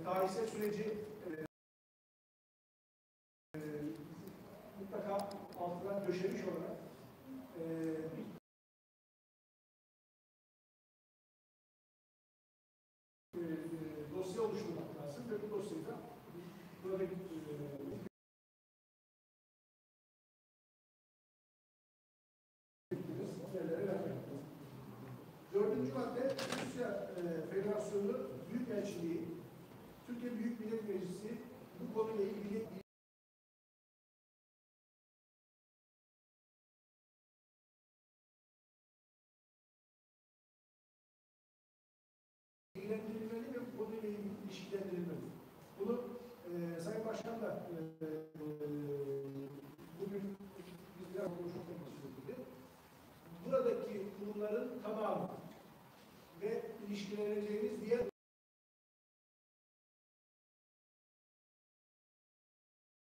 tarihsel süreci mutlaka altından döşemiş olarak dosya oluşturmak lazım ve bu dosyayı da buradaki dördüncü madde Rusya Federasyonu Büyükelçiliği, Türkiye Büyük Millet Meclisi bu konuyla ilgili ilgilendirilmeli ve bu konuyla ilgili ilişkilendirilmeli. Bunu Sayın Başkan da bugün biz biraz konuşmak istiyoruz. Buradaki kurumların tamamı ve ilişkileneceğimiz diğer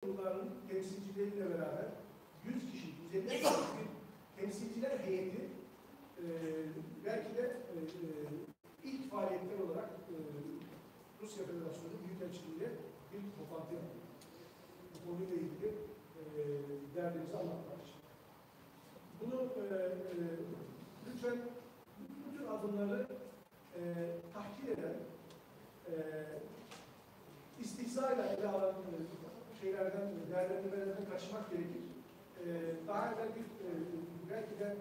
kurumların temsilcileriyle beraber 100 kişi, 150 kişilik bir temsilciler heyeti belki de ilk faaliyetler olarak Rusya Federasyonu Büyükelçiliği'yle bir toplantı yaptık. Bu konuyla ilgili derdimizi anlatmak için. Bunu lütfen bütün adımları tahkir eden, istihzayla ele alan şeylerden, değerlendirmelerden kaçmak gerekir. Daha evvel belki de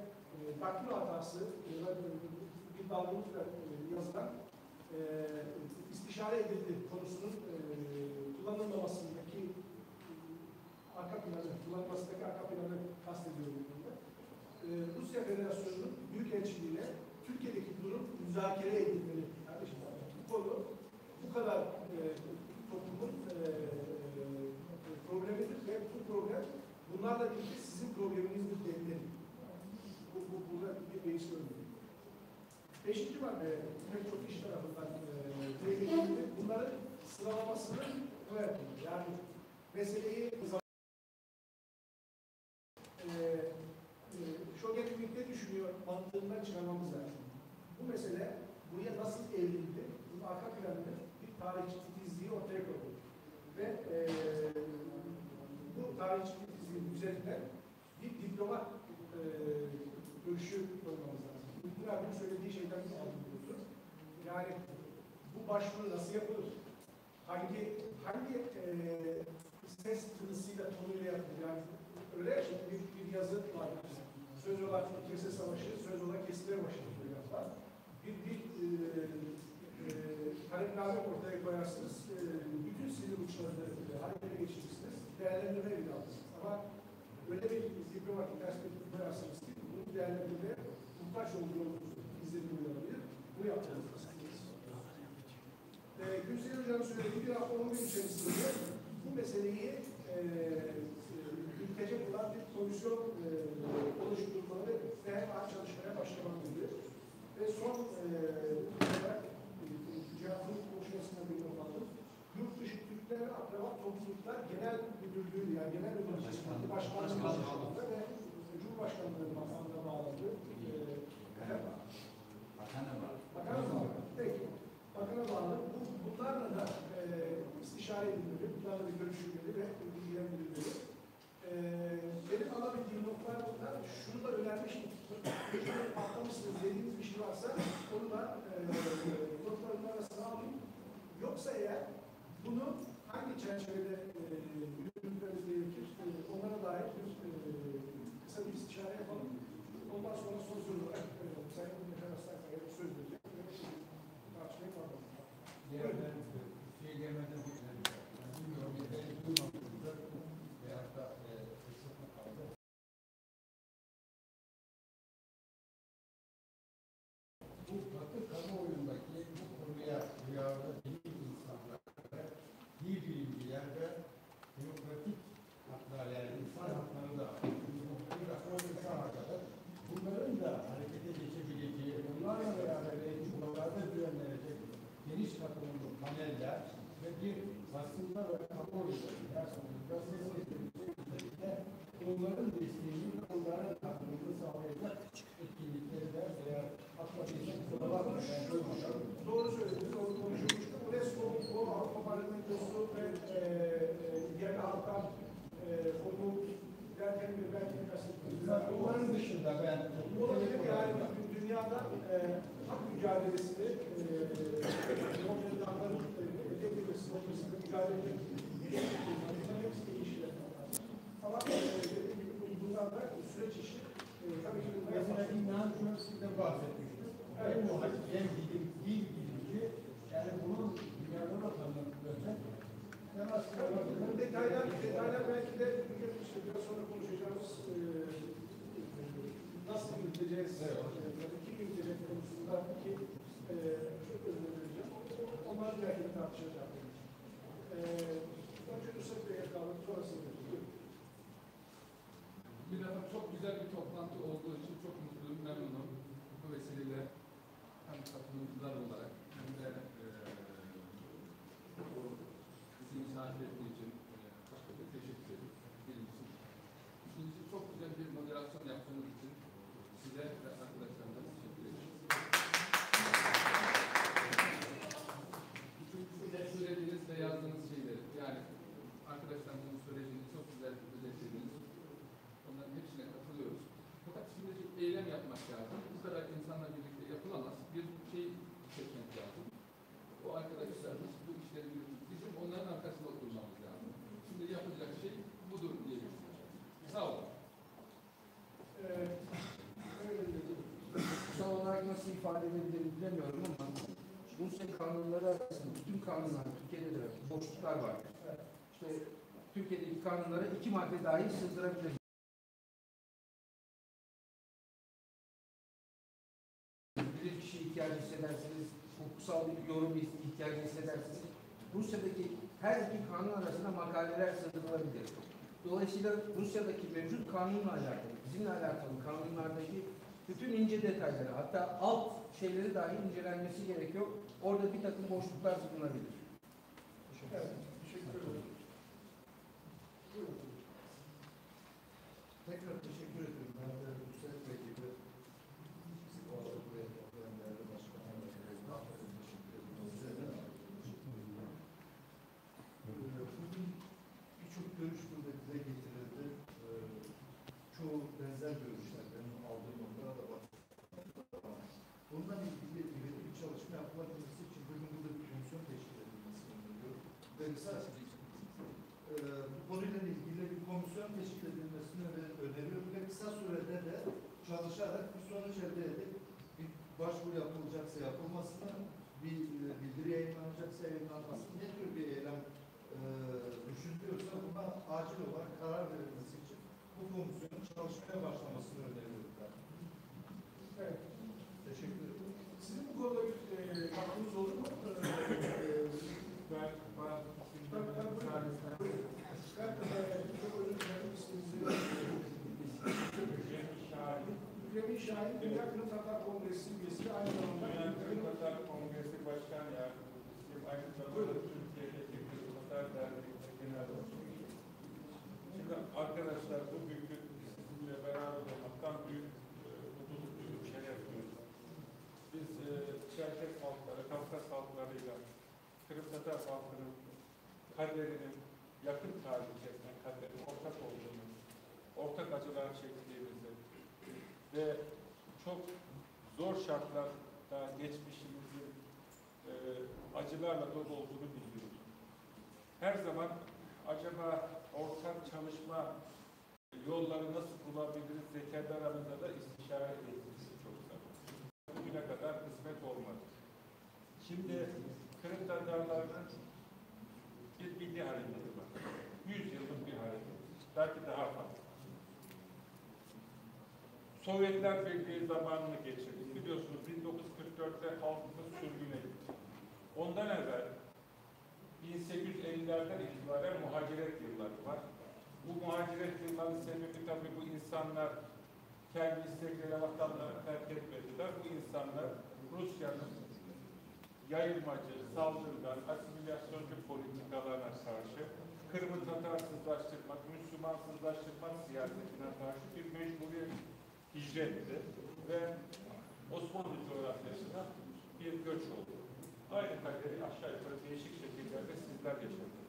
daktilo hatası, bir dalgınlıkla yazılan istişare edildi konusunun kullanılmamasındaki arka planı, kullanılmasındaki arka planı kastediyorum. Rusya Federasyonu'nun Büyükelçiliği'ne Türkiye'deki durum müzakere edilmeli. Kardeşim, bu konu bu kadar toplumun problemidir ve bu problem bunlarla birlikte sizin probleminizdir denilmeli. Burada bir değişim önemli. Beşinci madde, pek çok iş tarafından bunların sıralamasını öğretmeli. Yani meseleyi Şogetlik ne düşünüyor mantığından çıkarmamız lazım. Bu mesele buraya nasıl evrildi? Bunun arka planında bir tarihçi titizliği ortaya koydu. Ve bu tarihçi titizliğin üzerinden bir diplomat görüşü koymamız lazım. Bunun söylediği şeyden alıyorsun. Yani bu başvuru nasıl yapılır? Hangi ses tınısıyla, tonuyla yapılır? Yani öyle bir yazı var. Söz olarak Kese Savaşı, söz olarak Kesiler başlıyor yazılar. Bir kalemname ortaya koyarsınız, bütün sinir uçlarını harekete geçirirsiniz, değerlendirme bile alırsınız. Ama öyle bir diplomatik perspektif koyarsınız ki, bunun değerlendirmeye muhtaç olduğunuzu izlenimi olabilir. Bu yaptığınız. Gülsel Hoca'nın söylediği bir hafta 10 gün içerisinde bu meseleyi ülkecek olan bir komisyon oluşturmaları ve çalışmaya başlamalıdır. Ve son olarak Cihat'ın konuşmasında bir not aldım. Yurt dışı Türkler ve Akraba Topluluklar Genel Müdürlüğü, yani Genel Müdürlüğü Başkanlığı başkanlığında ve Cumhurbaşkanlığı Bakanlığı'na bağladı. Bakan'a bağlı. Peki. Bakan'a bağlı. Bunlarla da istişare edilmeli, bunlarla da görüşülmeli ve bilgilendirilmeli. Benim alabildiğim noktalar bunlar. Şunu da önermiştim. Atlamışsınız dediğiniz bir şey varsa onu da notların arasına alayım. Yoksa eğer bunu hangi çerçevede yürütmemiz gerekir, onlara dair kısa bir istişare yapalım. Ondan sonra son soru olarak Sayın Referanslak'a söz verecek. Tartışmayı pardon. Diğerler şey gelmeden veyahut da bu Batı kamuoyundaki bu konuya duyarlı değil insanlara, dil bilimciler ve demokratik haklar, yani insan hakları da bunların da harekete geçebileceği, bunlarla beraber eğitimlerde düzenlenecek geniş katılımlı paneller ve bir basında ve kamuoyunda onların desteğini ve onların katılımını sağlayacak etkinlikleri de eğer atlatacak doğru söylediniz, onu konuşmuştuk. UNESCO Onların dışında ben olabilir yani dünyada hak mücadelesini demokratların elde edilmesi noktasında mücadele edilmesi hepsi değişiyor. Ama dediğim gibi bunlar da süreç işi. Tabii ki mesela İlhan sizden bahsetmiştim. Hem muhalif hem dil bilimci, yani bunun dünyadan tanımlanması bu detaylar belki de işte biraz sonra konuşacağımız nasıl yürüteceğiz, kim yürütecek konusunda ki çok önemli vereceğim. Onları belki de tartışacağım. Önce Nusret Bey'e kalın, sonrasında bir defa çok güzel bir toplantı olduğu için çok mutluyum, memnunum. Bu vesileyle hem katılımcılar olarak hem de bizi misafir ettiği için teşekkür ederim. Birincisi. İkincisi, çok güzel bir moderasyon yaptığınız için size ve arkadaşlarımıza teşekkür ederim. Üçüncüsü, söylediğiniz ve yazdığınız şeyleri, yani arkadaşlarımızın söylediğini çok güzel özetlediniz. Onların hepsine katılıyoruz. Fakat şimdi bir eylem yapmak lazım. Bu kadar insanla birlikte yapılamaz. Bir şey seçmek lazım. O arkadaşlarımız bu işleri yürütür. Bizim onların arkasında oturmamız lazım. Şimdi yapılacak şey budur diye düşünüyorum. Sağ olun. Son olarak nasıl ifade edebilirim bilemiyorum ama Rusya kanunları arasında bütün kanunlar, Türkiye'de de boşluklar var. İşte Türkiye'deki kanunlara 2 madde dahi sığdırabilir. Bir kişi ihtiyacı hissedersiniz, hukuksal bir yorum ihtiyacı hissedersiniz. Rusya'daki her iki kanun arasında makaleler sığdırılabilir. Dolayısıyla Rusya'daki mevcut kanunla alakalı, bizimle alakalı kanunlardaki bütün ince detayları, hatta alt şeyleri dahi incelenmesi gerekiyor. Orada bir takım boşluklar bulunabilir. Evet, teşekkür ederim. Tekrar teşekkür ederim. Ben de Nusret Bey gibi bizi bu arada buraya toplayan değerli başkanlarla teşekkür ederim. Size de bugün birçok görüş burada dile getirildi. Çoğu benzer görüşler. Benim aldığım onlara da var. Bundan ilgili bir çalışma yapılabilmesi için bugün burada bir komisyon teşkil edilmesini öneriyorum. Ve esas bu konuyla ilgili bir komisyon teşkil edilmesini öneriyorum ve kısa sürede de çalışarak bir sonuç elde edip bir başvuru yapılacaksa yapılmasını, bir bildiri yayınlanacaksa yayınlanmasını, ne tür bir eylem düşünülüyorsa buna acil olarak karar verilmesi için bu komisyonun çalışmaya başlamasını öneriyorum ben. Evet. Teşekkür ederim. Sizin bu konuda bir hakkınız olur mu? Mükremin Şahin, Dünya Kırım Tatar Kongresi üyesi, aynı zamanda Dünya Kırım Tatar Kongresi Başkan Yardımcısıyım. Aynı zamanda Türkiye'deki Kırım Tatar Derneği'nde genel başkanıyım. Şimdi arkadaşlar bu büyük sizinle beraber olmaktan büyük mutluluk duyuyorum, şeref duyuyorum. Biz Çerkes halkları, Kafkas halklarıyla Kırım Tatar halkının kaderinin yakın tarih içerisinde kaderin ortak olduğunu, ortak acılar çektiğimizi ve çok zor şartlarda geçmişimizin acılarla dolu olduğunu biliyoruz. Her zaman acaba ortak çalışma yolları nasıl bulabiliriz diye kendi aramızda da istişare ettiğimiz çok zaman. Bugüne kadar kısmet olmadı. Şimdi Kırım Tatarlarının bir milli hareketi var. 100 yıllık bir hareket. Belki daha fazla. Sovyetler Birliği zamanını geçirdik. Biliyorsunuz 1944'te halkımız sürgüne gitti. Ondan evvel 1850'lerden itibaren muhaciret yılları var. Bu muhaciret yıllarının sebebi tabii bu insanlar kendi istekleriyle vatanlarını terk etmediler. Bu insanlar Rusya'nın yayılmacı, saldırgan, asimilasyoncu politikalarına karşı, Kırım'ı Tatarsızlaştırmak, Müslümansızlaştırmak siyasetine karşı bir mecburiyet hicretti ve Osmanlı coğrafyasına bir göç oldu. Aynı kaderi aşağı yukarı değişik şekillerde sizler yaşadınız.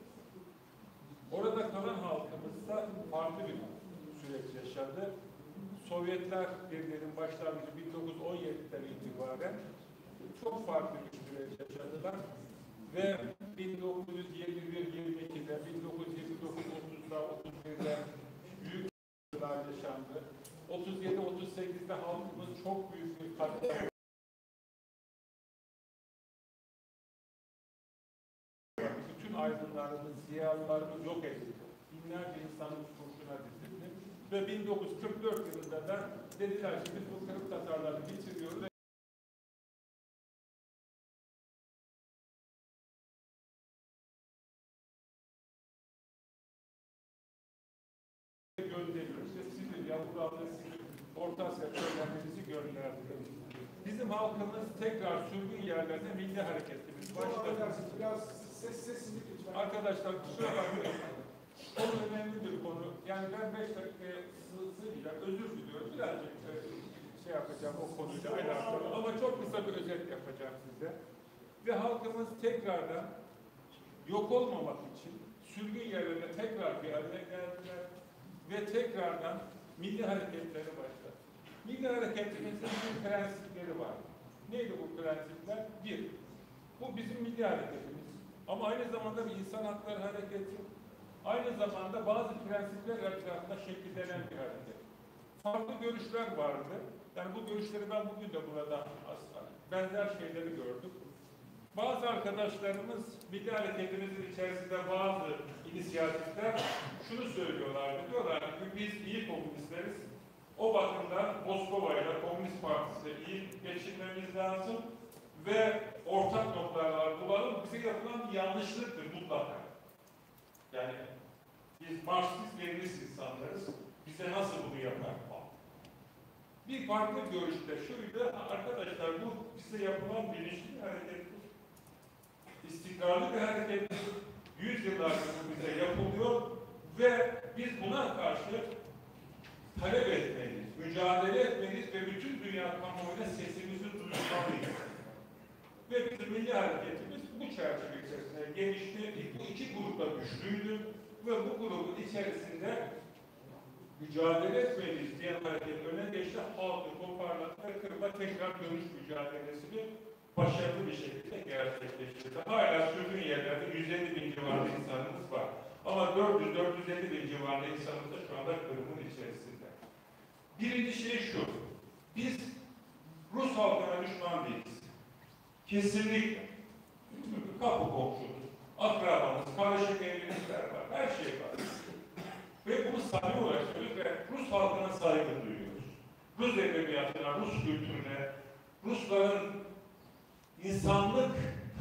Orada kalan halkımız da farklı bir süreç yaşadı. Sovyetler Birliği'nin başlangıcı 1917'den itibaren çok farklı bir süreç yaşadılar ve 1921-22'de, 1929-30'da, 31'de büyük sıkıntılar yaşandı. 37-38'de halkımız çok büyük bir katliam. Bütün aydınlarımız, ziyalılarımız yok edildi. Binlerce insanımız kurşuna dizildi. Ve 1944 yılında da dediler ki biz bu Kırım Tatarlarını bitiriyoruz. Gönderiyoruz ve sizin yavrularla sizin Orta Asya söylemlerinizi gönderdik. Bizim halkımız tekrar sürgün yerlerine milli hareketimiz başladı. Biraz sessizlik lütfen. Arkadaşlar kusura bakmayın. Konu önemli bir konu. Yani ben 5 dakikaya sığmayacağım. Özür diliyorum. Birazcık şey yapacağım o konuyla alakalı. Ama çok kısa bir özet yapacağım size. Ve halkımız tekrardan yok olmamak için sürgün yerlerine tekrar bir araya geldiler. Ve tekrardan milli hareketleri başladı. Milli hareketimizin bir prensipleri var. Neydi bu prensipler? Bir, bu bizim milli hareketimiz. Ama aynı zamanda bir insan hakları hareketi, aynı zamanda bazı prensipler etrafında şekillenen bir hareket. Farklı görüşler vardı. Yani bu görüşleri ben bugün de burada benzer şeyleri gördüm. Bazı arkadaşlarımız milli hareketimizin içerisinde bazı inisiyatifler şunu söylüyorlardı. Diyorlar ki biz iyi komünistleriz. O bakımdan Moskova ile Komünist Partisi'yle iyi geçinmemiz lazım ve ortak noktalar bulalım. Bize yapılan bir yanlışlıktır mutlaka. Yani biz Marksist-Leninist insanlarız. Bize nasıl bunu yapar? Bir farklı görüşte şuydu, arkadaşlar bu bize yapılan bilinçli bir harekettir. İstikrarlı bir harekettir. 100 yıllardır bize yapılıyor ve biz buna karşı talep etmeliyiz, mücadele etmeliyiz ve bütün dünya kamuoyuna sesimizi duyurmalıyız. Ve bizim milli hareketimiz bu çerçeve içerisinde gelişti. Bu iki grup da güçlüydü ve bu grubun içerisinde mücadele etmeliyiz diye hareket öne geçti. Halkı toparladı ve Kırım'a tekrar dönüş mücadelesini başarılı bir şekilde gerçekleştirdi. Hala sürgün yerlerde 150 bin civarında insanımız var. Ama 400-450 bin civarında insanımız da şu anda Kırım'ın içerisinde. Birinci şey şu, biz Rus halkına düşman değiliz. Kesinlikle. Çünkü kapı komşumuz, akrabamız, kardeşlik evlilikler var, her şey var. Ve bunu samimi olarak söylüyoruz ve Rus halkına saygı duyuyoruz. Rus edebiyatına, Rus kültürüne, Rusların insanlık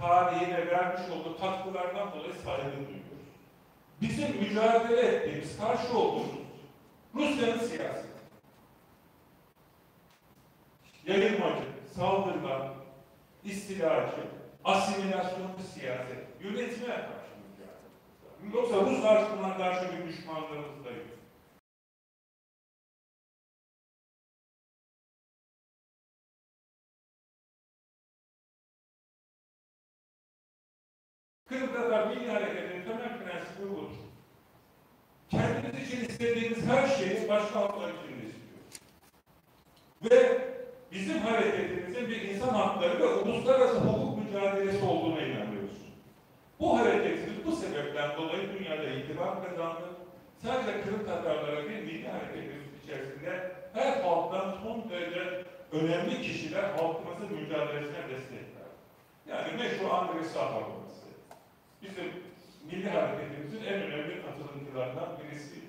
tarihine vermiş olduğu katkılardan dolayı saygı duyuyoruz. Bizim mücadele ettiğimiz, karşı olduğumuz Rusya'nın siyaseti. Yayılmacı, saldırgan, istilacı, asimilasyoncu siyaset, yönetime karşı mücadele. Yoksa Rus halkına karşı bir düşmanlığımız da yok. Kırım Tatar Milli Hareketi'nin temel prensibi budur. Kendiniz için istediğiniz her şeyi başka halklar için de istiyoruz. Ve bizim hareketimizin bir insan hakları ve uluslararası hukuk mücadelesi olduğuna inanıyoruz. Bu hareketimiz bu sebepten dolayı dünyada itibar kazandı. Sadece Kırım Tatarlara bir milli hareketimiz içerisinde her halktan son derece önemli kişiler halkımızın mücadelesine destek verdi. Yani meşhur Andrei Sakharov. Bizim milli hareketimizin en önemli katılımcılarından birisi.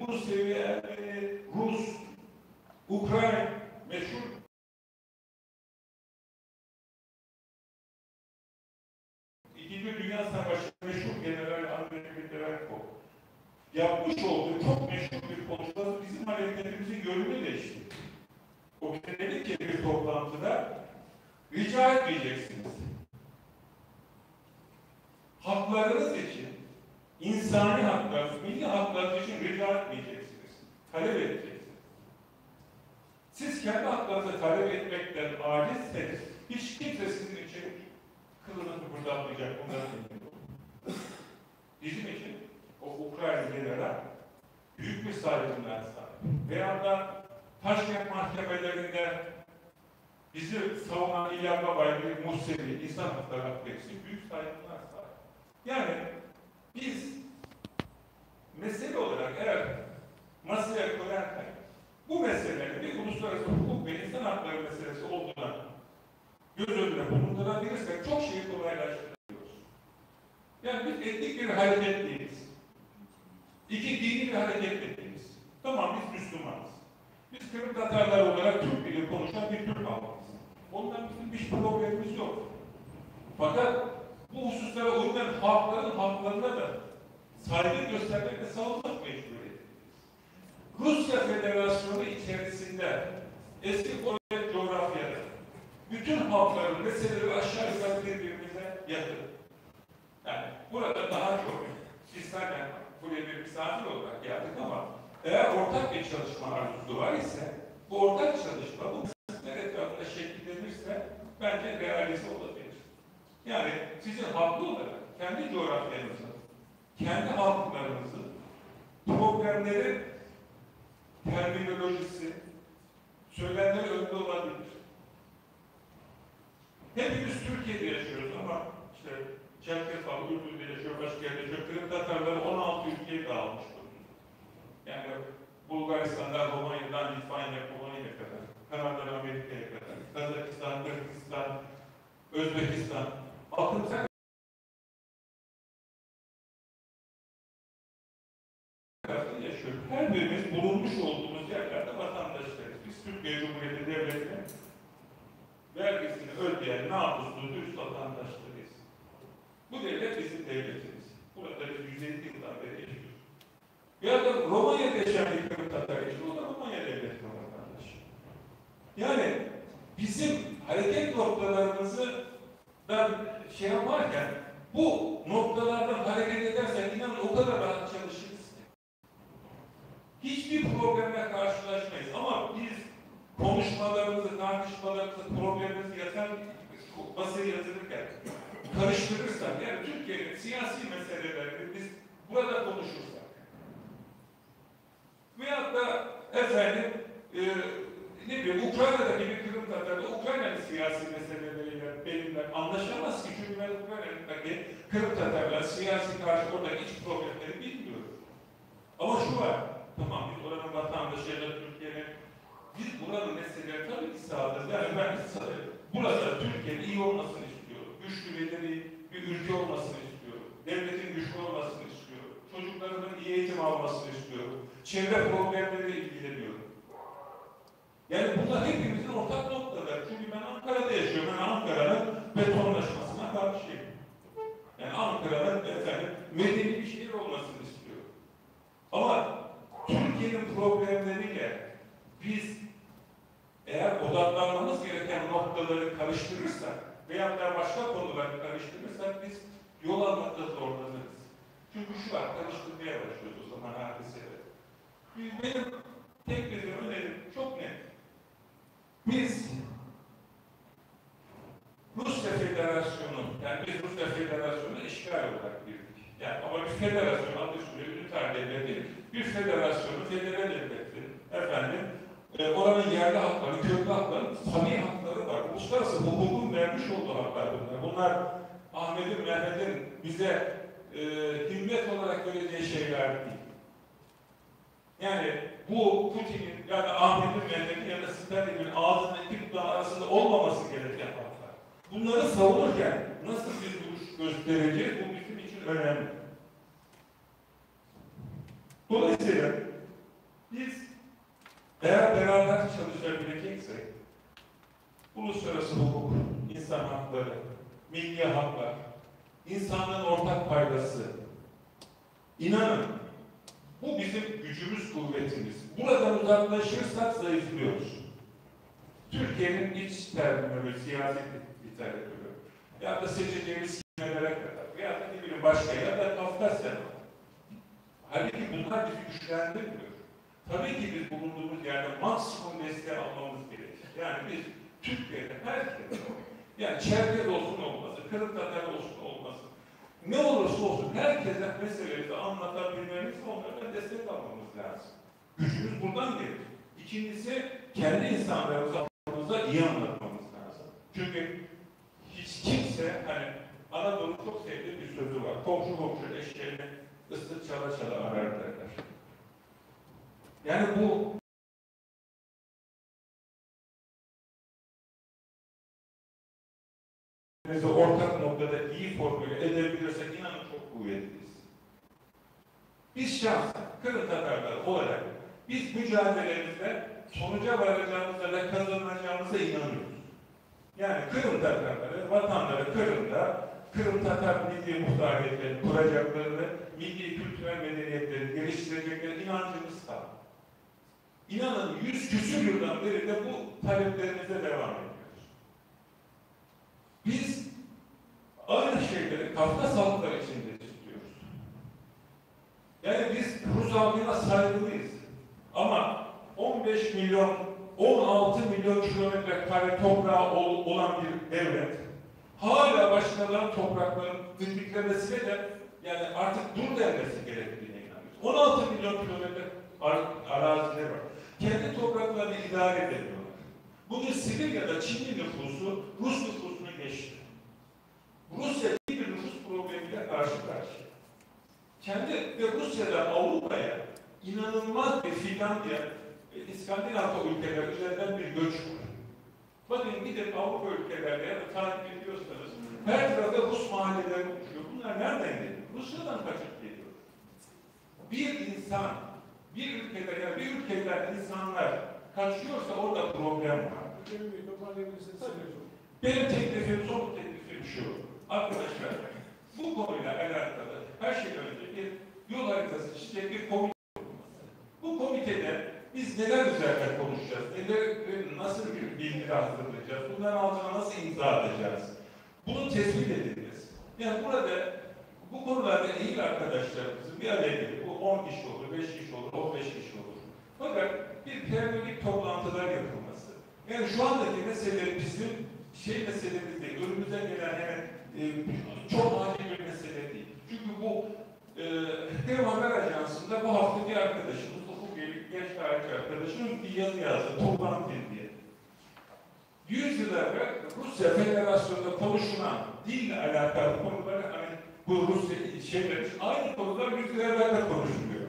Rusya, Ermeni, Rus, Ukrayna meşhur İkinci Dünya Savaşı meşhur General Andrei Petrenko yapmış olduğu çok meşhur bir konuşması bizim hareketimizin yönünü değişti. O bize dedi ki bir toplantıda rica etmeyeceksiniz. Haklarınız için, insani haklarınız, milli haklarınız için rica etmeyeceksiniz. Talep edeceksiniz. Siz kendi haklarınızı talep etmekten acizseniz, hiç kimse sizin için kılını kıpırdatmayacak. Bunları bizim için o Ukrayna general büyük bir saygınlığa sahip. Veyahut da Taşkent mahkemelerinde bizi savunan İlyas Babay gibi Musevi, insan hakları aktivisti büyük saygınlığa sahip. Yani biz mesele olarak eğer masaya koyarken bu meselenin bir uluslararası hukuk ve insan hakları meselesi olduğuna göz önüne bulundurabilirsek çok şeyi kolaylaştırıyoruz. Yani biz etnik bir hareket değiliz. İki dini bir hareket de değiliz. Tamam biz Müslümanız. Biz Kırım Tatarlar olarak Türk dili konuşan bir Türk halkıyız. Ondan bizim bir problemimiz yok. Fakat bu hususlara uymayan halkların haklarına da saygı göstermek ve savunmak mecburiyetindeyiz. Rusya Federasyonu içerisinde eski Sovyet coğrafyada bütün halkların meseleleri aşağı yukarı birbirimize yakın. Yani burada daha çok biz zaten buraya bir misafir olarak geldik ama eğer ortak bir çalışma arzusu var ise bu ortak çalışma bu meseleler etrafında şekillenirse bence realize olabilir. Yani sizin haklı olarak kendi coğrafyanızı, kendi halklarınızı, problemleri, terminolojisi, söylemleri önde olabilir. Hepimiz Türkiye'de yaşıyoruz ama işte Çerkezkal, Ürdün'de yaşıyor, başka yerde yaşıyor. Kırım Tatarları 16 ülkeye dağılmış durumda. Yani Bulgaristan'dan, Romanya'dan, Litvanya, Polonya'ya kadar, Kanada'dan, Amerika'ya kadar, Kazakistan, Kırgızistan, Özbekistan. Aklımıza yaşıyor. Her birimiz bulunmuş olduğumuz yerlerde vatandaşlarız. Biz Türkiye Cumhuriyeti Devleti'nin vergisini ödeyen namuslu, dürüst vatandaşlarıyız. Bu devlet bizim devletimiz. Burada biz 150 yıldan beri yaşıyoruz. Ya da Romanya'da yaşayan bir Kırım Tatar yaşıyor, o da Romanya devletinin vatandaşı. Yani bizim hareket noktalarımızı şey yaparken bu noktalardan hareket edersen inanın o kadar rahat çalışırız ki. Hiçbir problemle karşılaşmayız ama biz konuşmalarımızı, tartışmalarımızı, problemimizi yatan masaya yatırırken karıştırırsak, yani Türkiye'nin siyasi meselelerini biz burada konuşursak veyahut da efendim ne bileyim Ukrayna'daki bir Kırım Tatar'da Ukrayna'nın siyasi meseleleriyle benimle anlaşamaz ki çünkü ben Ukrayna'daki Kırım Tatar'la siyasi karşı oradaki iç problemleri bilmiyorum. Ama şu var, tamam biz oranın vatandaşı ya da Türkiye'nin biz buranın meseleleri tabii ki sağlarız. Yani ben burada Türkiye'nin iyi olmasını istiyorum. Güçlü bir ülke olmasını istiyorum. Devletin güçlü olmasını istiyorum. Çocuklarımın iyi eğitim almasını istiyorum. Çevre problemleriyle ilgileniyorum. Yani bunlar hepimizin ortak noktaları. Çünkü ben Ankara'da yaşıyorum. Ben Ankara'nın betonlaşmasına karşıyım. Yani Ankara'nın medeni bir şehir olmasını istiyorum. Ama Türkiye'nin problemleriyle biz eğer odaklanmamız gereken noktaları karıştırırsak veya da başka konuları karıştırırsak biz yol almakta zorlanırız. Çünkü şu var, karıştırmaya başlıyoruz o zaman hadiseleri. Benim tek bir önerim çok net. Biz Rusya Federasyonu, yani biz Rusya Federasyonu işgal olarak girdik. Yani ama bir federasyon adı üstünde üniter devleti, bir federasyonu, federe devleti, oranın yerli hakları, köklü hakları, tabii hakları var. Uluslararası hukukun vermiş olduğu haklar bunlar. Bunlar Ahmet'in, Mehmet'in bize himmet olarak vereceği şeyler değil. Yani bu Putin'in yani Ahmet'in, Mehmet'in ya da Stalin'in ağzında iki dudağın arasında olmaması gereken haklar. Bunları savunurken nasıl bir duruş göstereceğiz bu bizim için önemli. Dolayısıyla biz eğer beraber çalışabileceksek uluslararası hukuk, insan hakları, milli haklar, insanlığın ortak paydası, inanın bu bizim gücümüz, kuvvetimiz. Buradan uzaklaşırsak zayıflıyoruz. Türkiye'nin iç terminölü, siyasi literatürü ya da seçeceğimiz kelimelere kadar veya da ne bileyim başka ya da Kafkasya. Halbuki bunlar bizi güçlendirmiyor. Tabii ki biz bulunduğumuz yerde maksimum desteği almamız gerekir. Yani biz Türkiye'de herkes, yani Çerkez olsun olmasın, Kırım Tatar olsun olmasın, ne olursa olursa olsun herkese meseleleri anlatabilmemiz ve onlara destek almamız lazım. Gücümüz buradan gelir. İkincisi, kendi insanlarımıza iyi anlatmamız lazım. Çünkü hiç kimse, hani Anadolu çok sevdiği bir sözü var. Komşu komşu eşeğini ıslık çala çala arar derler. Yani bu ortak noktada iyi formüle edebilirsek inanın çok kuvvetliyiz. Biz şahsen Kırım Tatarları olarak biz mücadelemizde sonuca varacağımıza ve kazanacağımıza inanıyoruz. Yani Kırım Tatarları, vatanları Kırım'da Kırım Tatar milli muhtariyetlerini kuracaklarını, milli kültürel medeniyetleri geliştirecekleri inancımız var. İnanın 100 küsur yıldan beri de bu taleplerimize devam ediyoruz. Biz aynı şeyleri Kafkas halkları için de istiyoruz. Yani biz Rus halkına saygılıyız. Ama 15 milyon, 16 milyon kilometre kare toprağı olan bir devlet hala başkalarının topraklarının dindiklemesiyle de yani artık dur denmesi gerektiğine inanıyoruz. 16 milyon kilometre arazileri var. Kendi topraklarını idare edemiyorlar. Bugün Sibirya'da Çinli nüfusu Rus nüfusunu geçti. Rusya iyi bir nüfus problemiyle karşı karşıya. Kendi ve Rusya'dan Avrupa'ya inanılmaz bir Finlandiya ve İskandinav ülkeler üzerinden bir göç var. Bakın gidip Avrupa ülkelerine ya da takip ediyorsanız her tarafta Rus mahalleleri oluşuyor. Bunlar nereden geliyor? Rusya'dan kaçıp geliyor. Bir insan, bir ülkeden yani bir ülkeden insanlar kaçıyorsa orada problem var. Benim teklifim, son teklifim şu. Arkadaşlar, bu konuyla alakalı her şeyden önce bir yol haritası çizecek bir komite olması. Bu komitede biz neler üzerinde konuşacağız, nasıl bir bilgi hazırlayacağız, bunların altına nasıl imza atacağız, bunu tespit edeceğiz. Yani burada bu konularda iyi arkadaşlarımızın bir araya gelip, bu 10 kişi olur, 5 kişi olur, 15 kişi olur. Fakat bir periyodik toplantılar yapılması. Yani şu andaki mesele bizim meselemiz değil, önümüze gelen hemen çok acil bir mesele değil. Çünkü bu Dev Haber Ajansı'nda bu hafta bir arkadaşımız, Ufuk genç tarihçi arkadaşımız bir yazı yazdı, toplantı diye. 100 yıl evvel Rusya Federasyonu'nda konuşulan dille alakalı konuları, hani bu Rusya şeyler, aynı konular 100 yıl evvel de konuşuluyor.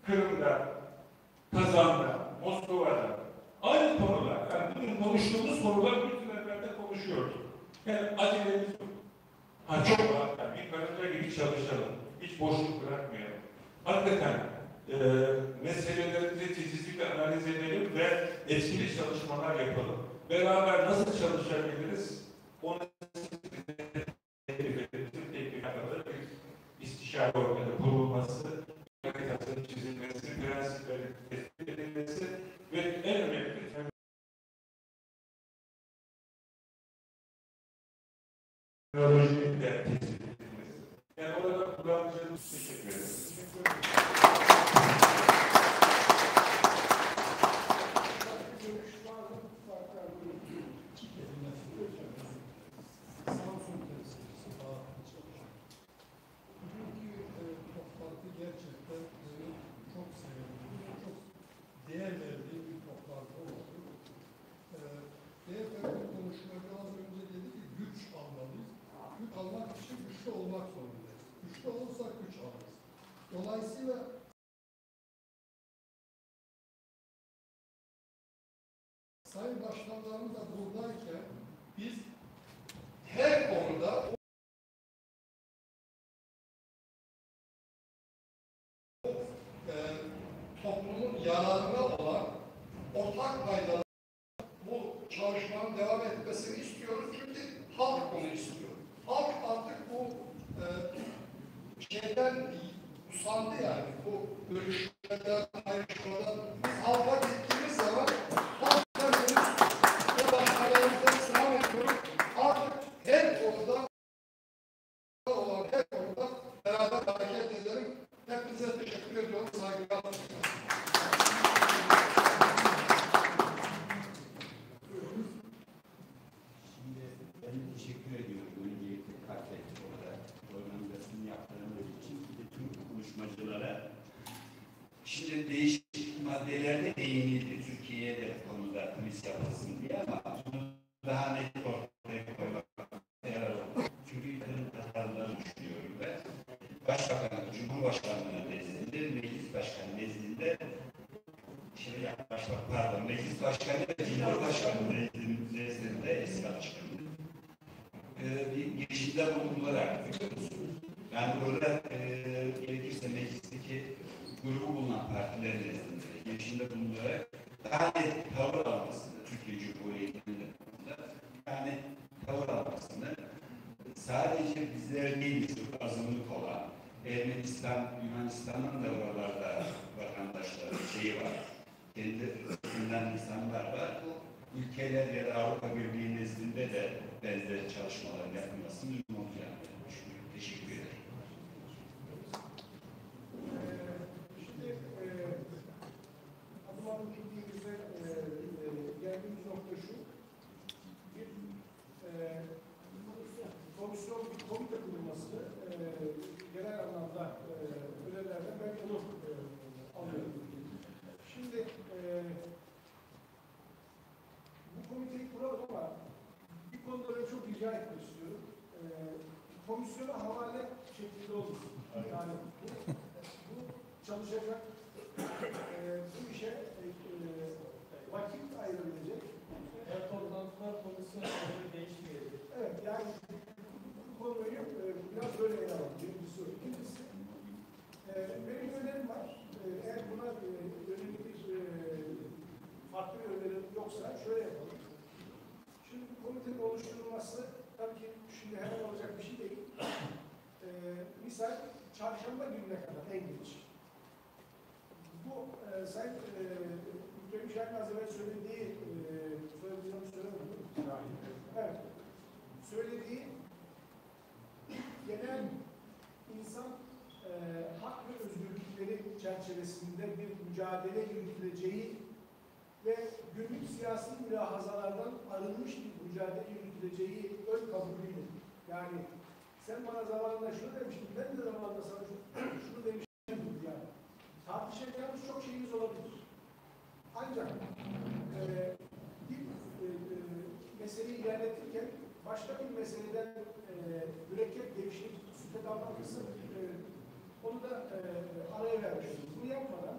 Kırım'da, Kazan'da, Moskova'da, aynı konular. Yani bugün konuştuğumuz konular 100 yıl evvel de konuşuyorduk. Yani acelemiz yok. Çok var. Yani bir karınca gibi çalışalım. Hiç boşluk bırakmayalım. Hakikaten meselelerimizi titizlikle analiz edelim ve etkili çalışmalar yapalım. Beraber nasıl çalışabiliriz? Onu istişare organı kurulması, haritasının çizilmesi, prensiplerin tespit edilmesi ve en önemli teknolojinin de tespit edilmesi. Yani orada kullanacağımız teşekkür ederim. Samsun temsilcisi Bahattin Çalışan. Bugünkü toplantı gerçekten çok sevindim, çok değer verdiğim bir toplantı oldu. Beyefendi konuşmada az önce dedi ki güç almalıyız. Güç almak için güçlü olmak zorundayız. Güçlü olursak güç alırız. Dolayısıyla Sayın Başkanlarımız da buradayken biz her konuda toplumun yararına olan ortak paydalar bu çalışmanın devam etmesini istiyoruz. Çünkü halk bunu istiyor. Halk artık bu şeyden usandı yani. Bu görüşmelerden, ayrışmadan. Biz halka gittiğimiz zaman halk kendimiz ve başkalarımızdan sınav ediyoruz. Artık her konuda olan her konuda beraber hareket edelim. Hepinize teşekkür ediyorum. Saygılar. Şimdi ben teşekkür ediyorum. Öncelikle kardeşim olarak Şimdi değişik maddelerde değinildi. Türkiye'ye de bu konuda kriz yapılsın diye ama bunu daha net ortaya koymak yarar olur. Çünkü tasarımlarını düşünüyorum ben. Başbakan, Cumhurbaşkanlığı nezdinde, Meclis Başkanı nezdinde Meclis Başkanı ve Cumhurbaşkanı nezdinde eski açıklandı. Bir girişimde bulunularak yani burada gerekirse meclisteki grubu bulunan partiler nezdinde girişimde bulunularak daha net tavır almasını Türkiye Cumhuriyeti'nin yani tavır almasını sadece bizler değil çok azınlık olan Ermenistan, Yunanistan'ın da oralarda vatandaşları var. Kendi ülkesinden insanlar var. Bu ülkeler ya da Avrupa Birliği nezdinde de benzer çalışmaların yapılması mümkün olacağını düşünüyorum. Teşekkür ederim. Şimdi adım adım gittiğimizde geldiğimiz nokta şu. Bir komisyon, bir komite kurulması genel anlamda önerilerden ben onu alıyorum. Şimdi bu komiteyi kuralım ama bir konuda ben çok rica etmek istiyorum. Komisyona havale şeklinde olur. Yani bu çalışacak, bu işe vakit ayrılabilecek. Toplantılar komisyonu değişmeyecek. Evet, yani bu konuyu biraz böyle ele alalım. Birincisi o. İkincisi, benim önerim var. Eğer buna yönelik bir farklı bir önerim yoksa şöyle yapalım. Şimdi bu komitenin oluşturulması tabii ki şimdi hemen olacak bir şey değil. Misal çarşamba gününe kadar en geç. Bu Sayın Ülkemi Şahin Azerbaycan söylediği evet. Söylediği genel insan hak ve özgürlükleri çerçevesinde bir mücadele yürütüleceği ve günlük siyasi mülahazalardan arınmış bir mücadele yürütüleceği ön kabulüyle. Yani sen bana zamanında şunu demiştin, ben de zamanında sana şunu demiştim yani. Tartışacağımız çok şeyimiz olabilir. Ancak bir meseleyi ilerletirken başka bir meseleden mürekkep geliştirip süpet almak kısım onu da araya vermiştim. Bunu yapmadan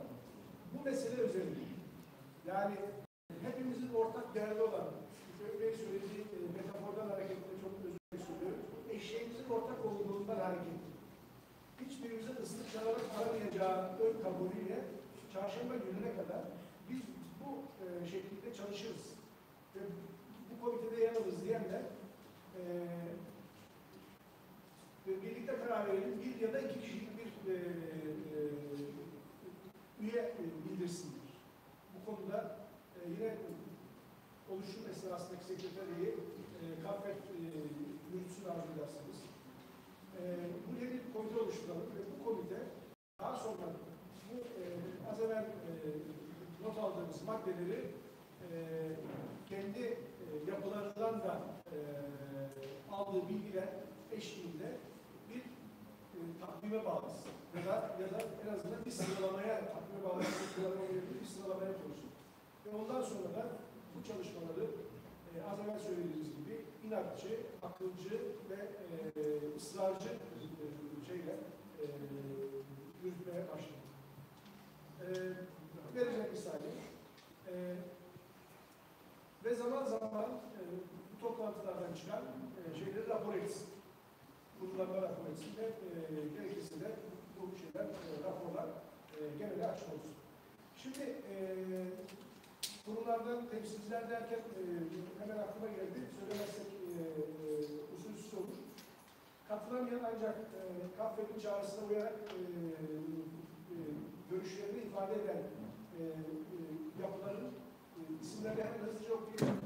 bu mesele özelinde yani hepimizin ortak değerli olan Bey söylediği metafordan hareketle çok özür söylüyorum. Eşeğimizin ortak olduğundan hareketle hiçbirimizin ıslık çalarak aramayacağı ön kabulüyle çarşamba gününe kadar biz bu şekilde çalışırız. Ve bu komitede yer alırız diyenler birlikte karar verelim. Bir ya da iki kişilik bir üye bildirsinler. Bu konuda yine oluşum esnasındaki sekreteriyi Kaffet yürütsün arzu ederseniz. Bu yeni bir komite oluşturalım ve bu komite daha sonra bu az evvel not aldığımız maddeleri kendi yapılarından da aldığı bilgiler eşliğinde bir takvime bağlısın. Ya da en azından bir sıralamaya, takvime bağlısın, bir sıralamaya koysun. Ve ondan sonra da bu çalışmaları az evvel söylediğimiz gibi inatçı, akılcı ve ısrarcı şeyle yürütmeye başladı. Vereceğim misali. Ve zaman zaman bu toplantılardan çıkan şeyleri rapor etsin. Kurullarına rapor etsin ve gerekirse de bu şeyler, raporlar genelde açık olsun. Şimdi kurumlardan temsilciler derken hemen aklıma geldi. Söylemezsek usulsüz olur. Katılamayan ancak Kaffet'in çağrısına uyarak görüşlerini ifade eden yapıların isimlerini hemen hızlıca okuyayım.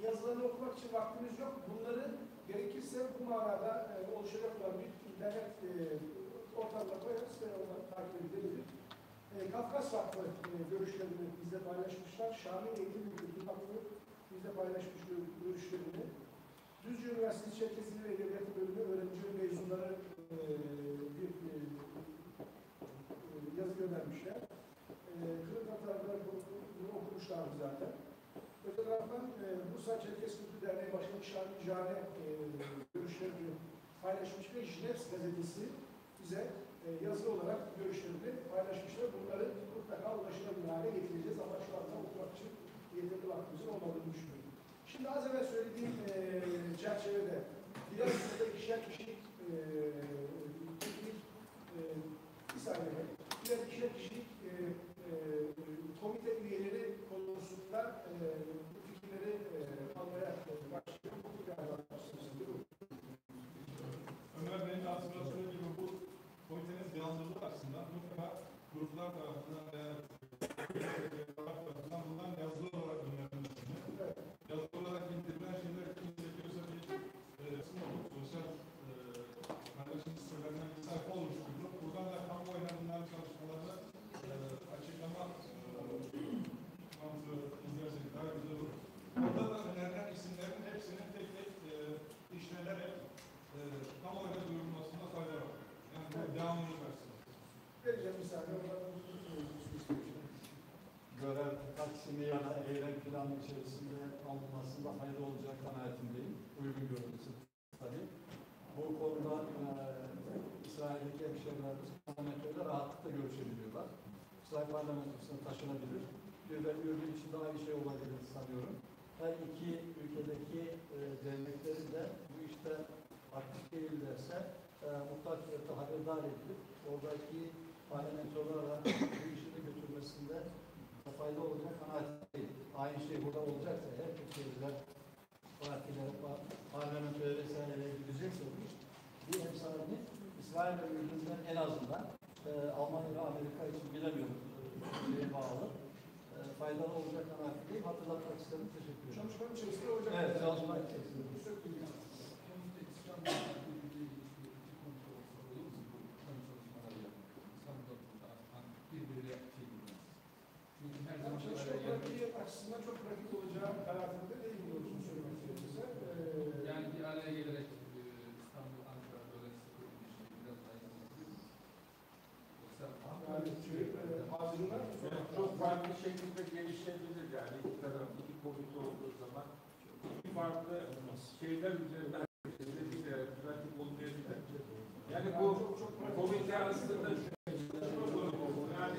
Yazılarını okumak için vaktimiz yok. Bunları gerekirse bu manada oluşacak olan bir internet ortamına koyarız ve oradan takip edilebilir. Kafkas Vakfı görüşlerini bizle paylaşmışlar. Şamil Eğitim Kültür Vakfı bizle paylaşmış görüşlerini. Düzce Üniversitesi Çerkezili ve Edebiyatı Bölümü öğrenci ve mezunları bir yazı göndermişler. abi zaten. Öte taraftan Bursa Çerkes Kültür Derneği Başkanı Şahin Cane görüşlerini paylaşmış ve Jines gazetesi bize yazılı olarak görüşlerini paylaşmışlar. Bunları mutlaka ulaşılabilir hale getireceğiz ama şu anda okumak için yeterli vaktimizin olmadığını düşünüyorum. Şimdi az evvel söylediğim çerçevede birazcık ikişer kişilik bir saniye, ikişer kişilik komite üyeleri konusunda fikirleri almaya başlıyorum. Ömer Bey'in aslında söylediği gibi bu komitenin devamlılığı aslında mutlaka gruplar tarafından tarafından bundan yazılı olarak önerilmesini, yazılı olarak bildirilen şeyler kim seviyorsa bir kısım olur. Sosyal paylaşım sitelerinden bir sayfa oluşturulur. Buradan da kamuoyuna bunların çalışmalarını açıklama mantığı izlersek daha güzel olur. Orada da önerilen isimlerin hepsinin tek tek işlenerek kamuoyuna duyurulmasında fayda var. Yani bu devamlılık açısından. Vereceğim bir saniye. Görev taksimi ya da eylem planı içerisinde alınmasında fayda olacak kanaatindeyim. Uygun görülmesi tabii. Bu konuda İsrail'deki hemşehrilerimiz parlamentoyla rahatlıkla görüşebiliyorlar. İsrail parlamentosuna taşınabilir. Bir ürün için daha iyi şey olabilir sanıyorum. Her iki ülkedeki derneklerin de bu işte aktif değillerse mutlak surette haberdar edilip oradaki parlamentolarla bu işini götürmesinde fayda olacak kanaatindeyim. Aynı şey burada olacaksa her Türkiye'liler partilere, parlamentoya vesaireye gidecekse bu iş bir emsalini İsrail ve Ürdün'den en azından Almanya ve Amerika için bilemiyorum şeye bağlı. Faydalı olacak kanaatindeyim. Hatırlatmak istedim. Teşekkür ederim. Çalışmanın içerisinde olacak. Evet, çalışma içerisinde. Çalışma pratiği açısından çok pratik olacağı kanaatinde değil diyorsun söylemek gerekirse. Yani bir araya gelerek İstanbul, Ankara, Dolayısıyla biraz daha yapabilir. Yoksa ağzından Çok farklı şekilde gelişebilir yani iki taraf iki komite olduğu zaman iki farklı şeyler üzerinden pratik olmayabilir. Yani bu komite aslında yani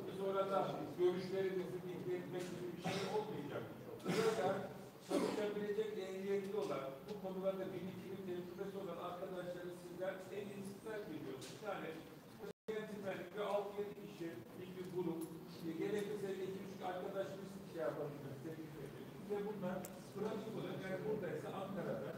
biz orada görüşlerimizi bildirmek gibi bir şey olmayacak. Burada çalışabilecek ehliyetli olan, bu konularda birikimi tecrübesi olan arkadaşları sizler en iyisinden biliyorsunuz. Yani yönetimlerinde 6-7 kişi bir grup, gerekirse 2-3 arkadaşımız şey yapabiliriz, teklif edelim. Ve bunlar pratik olarak yani buradaysa Ankara'da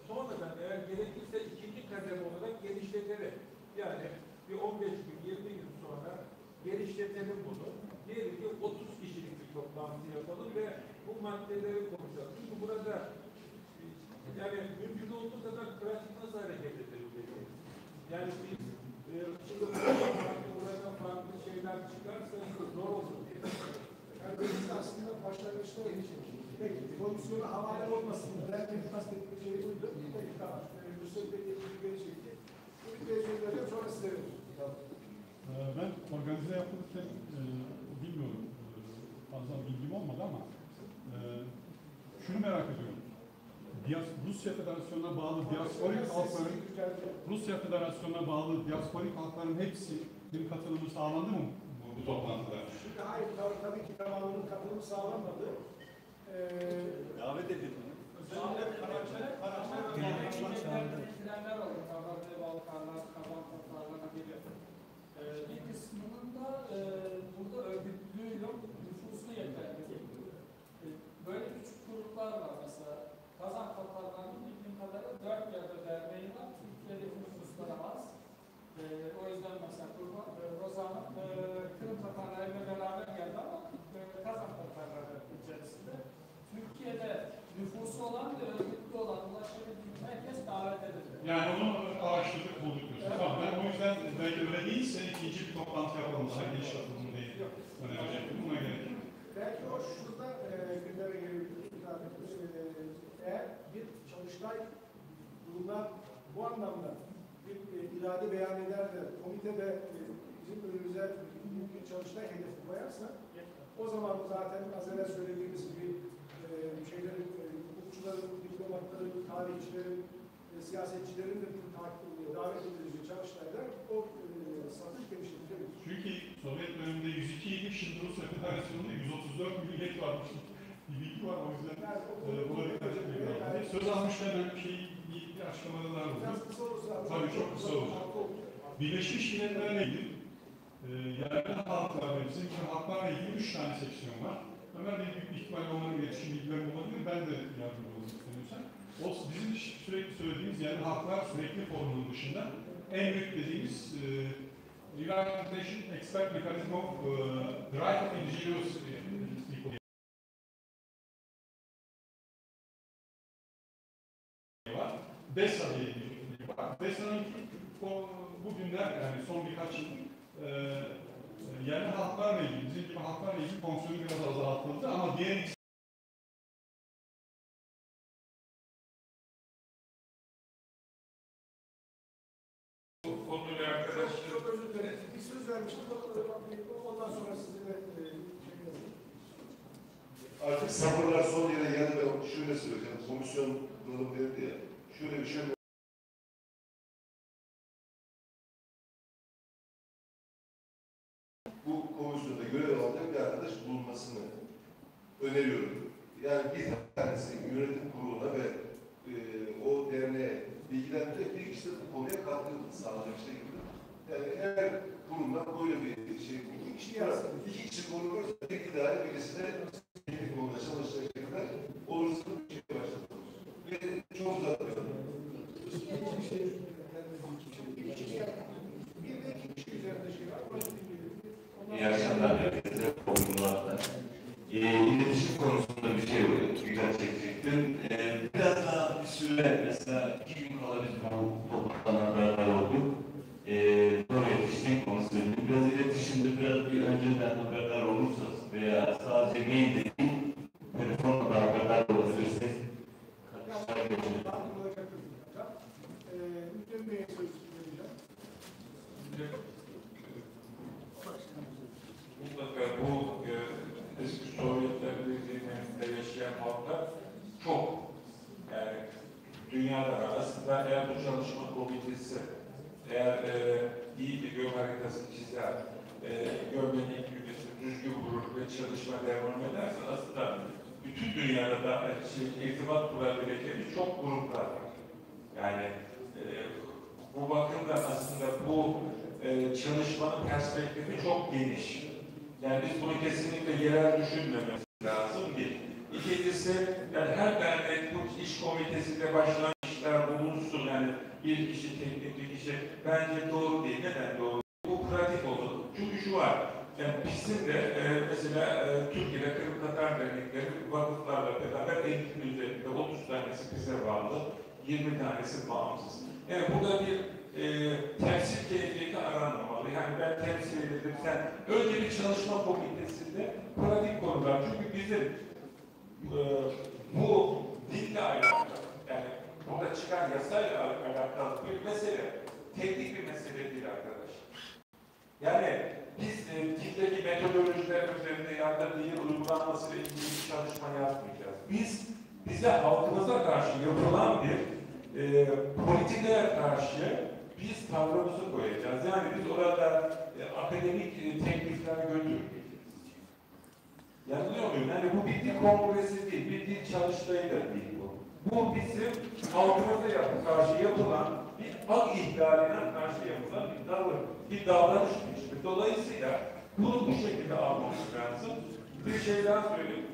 sonradan eğer gerekirse ikinci kademe olarak genişleterek yani bir 15 gün, 20 gün sonra genişletelim bunu. Diyelim ki 30 kişilik bir toplantı yapalım ve bu maddeleri konuşalım. Çünkü burada yani mümkün olduğu kadar pratik nasıl hareket edebiliriz? Yani biz şimdi burada farklı şeyler çıkarsa zor olur. yani biz aslında başlangıçta peki komisyona havale olmasın. Belki kastettiğim şey buydu. Peki tamam. Müsait bir gelecekti. Bu bir tecrübelerden sonra size verir. Ben organize yapılırken bilmiyorum, fazla bilgim olmadı ama şunu merak ediyorum. Rusya Federasyonu'na bağlı diasporik halkların hepsinin katılımı sağlandı mı bu toplantıda? Şimdi hayır, tabii ki tamamının katılımı sağlanmadı. Davet edildi. Trenler oldu. Kabarcı'ya bağlı karlar, kabarcılarına geliyor. Bir kısmının da burada örgütlüğüyle nüfusunu yeterli. Böyle küçük gruplar var mesela. Kazan Tatarlarının bildiğim kadarıyla 4 yerde derneği var. Türkiye'de nüfusları az. O yüzden mesela Rozan'ın Kırım Tatarlarıyla beraber geldi ama Kazan Tatarları içerisinde. Türkiye'de nüfusu olan ve örgütlü olan ulaşabildiğim herkes davet edilir. Yani onu araştırdık, bulduk diyorsun. Evet. Tamam, ben o yüzden belki öyle değilse ikinci bir toplantı yapalım. Sayın iş yapalım diye önerecektim. Buna gerek yok. Belki o şurada gündeme gelebilir. Eğer bir çalıştay kurullar bu anlamda bir irade beyan eder de komitede bizim önümüze bir çalıştay hedefi koyarsa o zaman zaten az evvel söylediğimiz gibi şeylerin, hukukçuların, diplomatların, tarihçilerin, siyasetçilerin de davet edilecek çalıştaylar o satış genişletilebilir. Çünkü Sovyet döneminde 102 idi, şimdi Rusya Federasyonu'nda 134 millet varmış. Bir bilgi var, o yüzden buna dikkat etmek lazım. Söz almışken ben bir açıklamada daha bulundum. Tabii çok kısa olacak. Birleşmiş Milletler neydi? Yerli halklar ve bizim halklarla ilgili 3 tane seksiyon var. Ömer Bey büyük ihtimalle onların iletişim bilgileri olabilir, ben de yardımcı olmak istemiyorsam. O bizim sürekli söylediğimiz yerli halklar sürekli forumunun dışında en büyük dediğimiz Reunification Expert Mechanism of the Right of Indigenous People var. BESA diye bir var. BESA'nın bugünler yani son birkaç yıl yerli halklarla ilgili, bizim gibi halklarla ilgili fonksiyonu biraz azaltıldı ama diğer konuyla arkadaşlar Çok özür dilerim. Bir söz vermiştim. Ondan sonra sizinle Artık sabırlar son yere geldi ve şöyle söyleyeceğim. Komisyon durum dedi ya. Şöyle bir şey bu komisyonda görev alacak bir arkadaş bulunmasını öneriyorum. Yani bir tanesi yönetim kuruluna ve o derneğe bilgilendirecek bir kişi de bu konuya katkı sağlayacak şekilde. Yani eğer kurumlar böyle bir şey, iki kişi kurulursa bir idare birisi de bir konuda çalışacak şekilde olursa bir şey başlatılır. Ve çok uzatmıyorum. İyi akşamlar herkese, toplumlarda. İletişim konusunda bir şey dikkat çekecektim. Biraz daha bir süre, mesela 2 gün kala biz bu toplumdan beraber olduk. Doğru yetiştiğim konu söyleyeyim. Biraz iletişimde biraz bir önceden haberdar olursanız veya sadece mail değil, telefonla da haberdar olabilirsek. mutlaka bu eski Sovyetler Birliği'nde yaşayan halklar çok, yani dünyada aslında eğer bu çalışma komitesi eğer iyi bir yol haritasını çizer, görmenin ülkesi düzgün vurur ve çalışma devam ederse aslında bütün dünyada da irtibat kurabileceğimiz çok gruplar var. Yani bu bakımdan aslında bu çalışmanın perspektifi çok geniş. Yani biz bunu kesinlikle yerel düşünmememiz lazım bir. İkincisi, yani her dernek bu iş komitesinde başlangıçlar bulunsun, yani bir kişi, teknik bir kişi, bence doğru değil. Neden doğru? Bu pratik olur. Çünkü şu var, yani bizim de mesela Türkiye'de Kırım Tatar dernekleri vakıflarla beraber 50'nin üzerinde 30 tanesi bize bağlı, 20 tanesi bağımsız. Yani burada bir temsil keyfiyeti aranmamalı. Yani ben temsil edildim, sen önce bir çalışma komitesinde pratik konular. Çünkü bizim bu dille alakalı, yani burada çıkan yasayla alakalı bir mesele, teknik bir mesele değil arkadaşlar. Yani biz dildeki metodolojiler üzerinde ya da dilin uygulanmasıyla ilgili bir çalışma yapmayacağız. Bize halkımıza karşı yapılan bir politikaya karşı biz tavrımızı koyacağız. Yani biz orada akademik teklifler götürmeyeceğiz. Yanılıyor muyum? Yani bu bir dil kongresi değil, bir dil çalıştayı da değil bu. Bu bizim halkımıza karşı yapılan bir hak ihlaline karşı yapılan bir davranış biçimi. Dolayısıyla bunu bu şekilde almamız lazım. Bir şey daha söyleyeyim.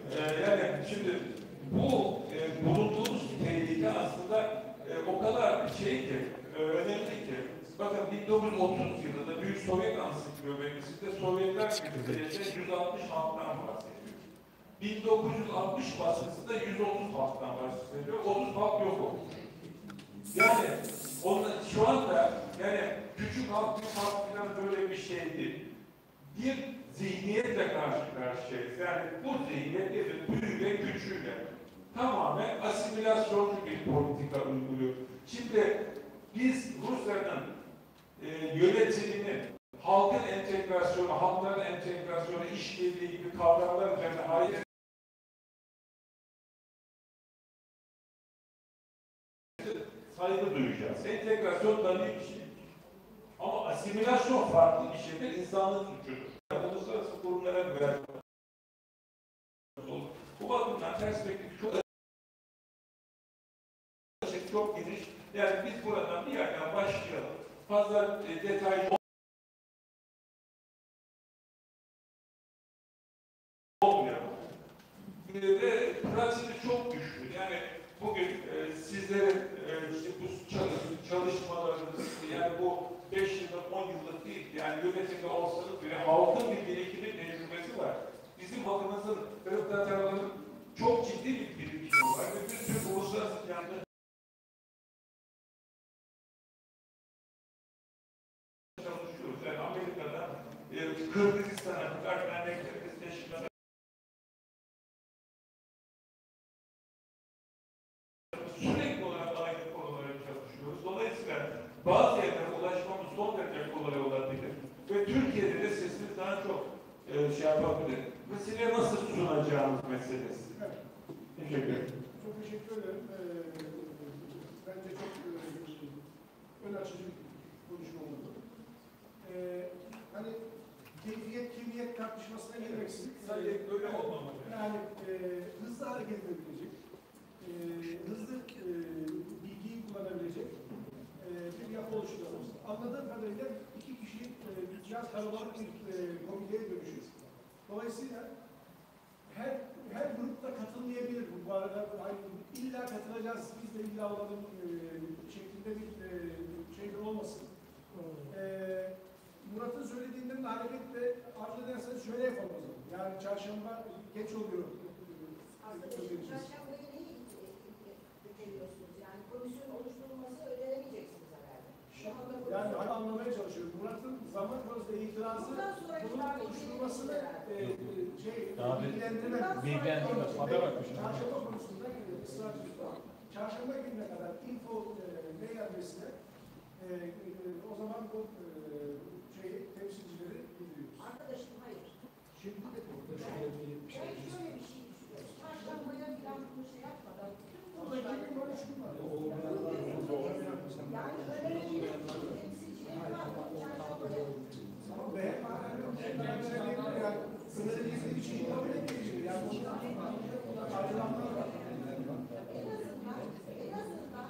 Yani şimdi bu bulunduğumuz tehlike aslında o kadar şey ki, önemli ki, bakın 1930 yılında Büyük Sovyet Ansiklopedisi'nde Sovyetler Birliği'nde 160 halktan bahsediyor. 1960 baskısında 130 halktan bahsediyor, 30 halk yok olmuş. Yani şu anda yani küçük halk, büyük halk falan böyle bir şey değil. Bir zihniyetle karşı karşıyayız. Yani bu zihniyet nedir? Büyüyle, küçüğüyle. tamamen asimilasyoncu bir politika uyguluyor. Şimdi biz Rusya'nın yönetiminin halkın entegrasyonu, halkların entegrasyonu, işbirliği gibi kavramlar üzerine hareket saygı duyacağız. Entegrasyon tabii bir şey. Ama asimilasyon farklı bir şeydir, insanlık suçudur. Uluslararası kurumlara göre bu bakımdan perspektif çok geniş. Yani biz buradan bir yerden başlayalım. Fazla detaylı olmayalım. Ve pratiği çok güçlü. Yani bugün sizlerin işte bu çalışmalarınız, yani bu 5 yıllık, 10 yıllık değil, yani yönetimde olsanız bile halkın bir birikimi tecrübesi var. Bizim halkımızın, Kırık Tatarların çok ciddi bir birikimi var. Ve bir tür uluslararası planları çalışıyoruz. Yani Amerika'da, Kırgızistan'a kadar derneklerimiz teşkilatı sürekli olarak aynı konulara çalışıyoruz. Dolayısıyla bazı yerlere ulaşmamız son derece kolay olabilir. Ve Türkiye'de de sesimiz daha çok şey yapabilir. Mesele nasıl sunacağımız meselesi. Evet. Teşekkür ederim. Çok teşekkür ederim. Bence çok ön açıcı bir konuşma oldu. Hani keyfiyet, kimiyet tartışmasına girmeksizin Sadece böyle olmamalı. yani hızlı hareket edebilecek, hızlı bilgiyi kullanabilecek bir yapı oluşturuyoruz. Anladığım kadarıyla iki kişi biraz kalabalık bir komiteye dönüşüyor. Dolayısıyla her grupta katılmayabilir bu arada. İlla katılacağız, biz de illa olalım şeklinde bir şey de olmasın. Murat'ın söylediğinden de hareketle arzu ederseniz şöyle yapalım o zaman. Yani çarşamba geç oluyor. Çarşamba'yı neyi ödeliyorsunuz? Yani komisyon oluşturulması ödenemeyeceksiniz herhalde. Yani hani anlamaya çalışıyorum. Murat'ın zaman konusunda itirazı bunun oluşturulmasını bilgilendirmez. Çarşamba konusunda ısrar ediyor. Çarşamba gününe kadar info mail adresine o zaman bu temsilcileri bildiriyoruz. Arkadaşım hayır. Şimdi de Ben şöyle bir şey düşünüyorum. Çarşambaya falan bu şey yapmadan yani önemli temsilcileri var. Çarşambaya ama sınırı gizli bir şey kabul etmeyecek. Yani bundan ayrılanlar var. en azından